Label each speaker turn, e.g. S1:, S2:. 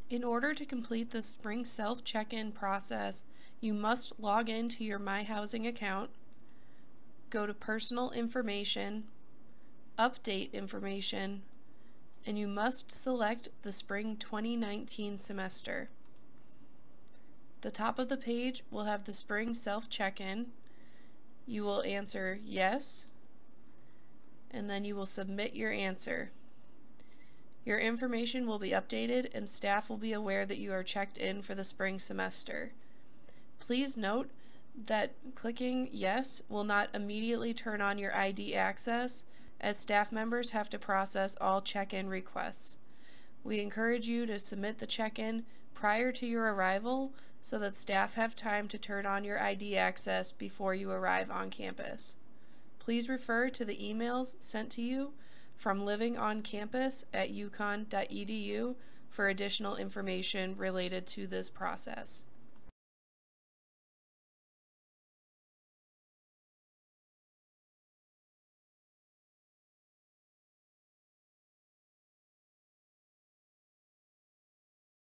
S1: In order to complete the spring self-check-in process, you must log into your MyHousing account, go to Personal Information, Update Information, and you must select the spring 2019 semester. The top of the page will have the spring self-check-in. You will answer yes, and then you will submit your answer. Your information will be updated and staff will be aware that you are checked in for the spring semester. Please note that clicking yes will not immediately turn on your ID access, as staff members have to process all check-in requests. We encourage you to submit the check-in prior to your arrival so that staff have time to turn on your ID access before you arrive on campus. Please refer to the emails sent to you from livingoncampus@uconn.edu for additional information related to this process.